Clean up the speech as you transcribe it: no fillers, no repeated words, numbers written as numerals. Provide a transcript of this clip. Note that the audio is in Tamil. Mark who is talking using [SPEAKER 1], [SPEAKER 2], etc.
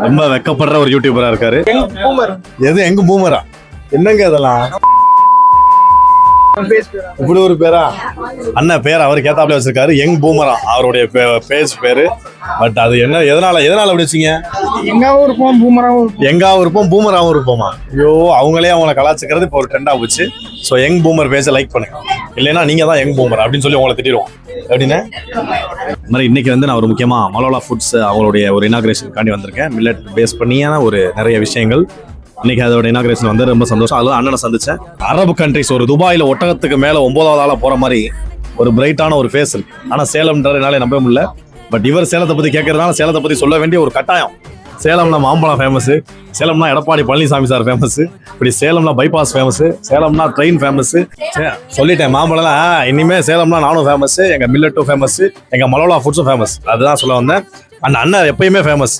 [SPEAKER 1] ரொம்ப வெக்கப்படுற ஒரு யூடியூபரா இருக்காரு. எது எங்க பூமரா? என்னங்க அதெல்லாம்? இப்படி ஒரு பேரா? அண்ணன் பேர் அவருக்கு ஏத்தாப்புல வச்சிருக்காரு, யங் பூமரா அவருடைய பேஜ் பேரு. பட் அது என்ன, எதனால அப்படி வச்சீங்க?
[SPEAKER 2] எங்காவும் இருப்போம்
[SPEAKER 1] பூமராவும் இருப்போமா? ஐயோ, அவங்களே அவங்கள கலாச்சிக்கிறது இப்போ ஒரு ட்ரெண்டா போச்சு. ஸோ யங் பூமர் பேஜை லைக் பண்ணுங்க, இல்லைன்னா நீங்க தான் யங் பூமர் அப்படின்னு சொல்லி உங்களை திட்டிடுவோம். எப்படின்னு மாதிரி இன்னைக்கு வந்து நான் ஒரு முக்கியமா மலோலா ஃபுட்ஸ் அவங்களுடைய ஒரு இனாகிரேஷனுக்காண்டி வந்திருக்கேன். மில்லட் பேஸ் பண்ணியான ஒரு நிறைய விஷயங்கள். இன்னைக்கு அதோட இனாகிரேஷன் வந்து ரொம்ப சந்தோஷம். அதுல அண்ணனை சந்திச்சேன். அரபு கண்ட்ரிஸ், ஒரு துபாயில ஒட்டகத்துக்கு மேல 9வது ஆளா போற மாதிரி ஒரு பிரைட்டான ஒரு ஃபேஸ் இருக்கு. ஆனா சேலம்ன்றதுனால நம்ப முடியல. பட் இவர் சேலத்தை பத்தி கேட்கறதுனால சேலத்தை பத்தி சொல்ல வேண்டிய ஒரு கட்டாயம். சேலம்னா மாம்பழம் ஃபேமஸ், சேலம்னா எடப்பாடி பழனிசாமி சார் ஃபேமஸ், இப்படி சேலம்னா பைபாஸ் ஃபேமஸ், சேலம்னா ட்ரெயின் ஃபேமஸ். சொல்லிட்டேன் மாம்பழம்லாம். இனிமே சேலம்னா நானும் ஃபேமஸ், எங்க மில்லட்டும் ஃபேமஸ், எங்க மலோலா ஃபுட்ஸும் ஃபேமஸ். அதுதான் சொல்ல வந்தேன். அந்த அண்ணன் எப்பயுமே ஃபேமஸ்.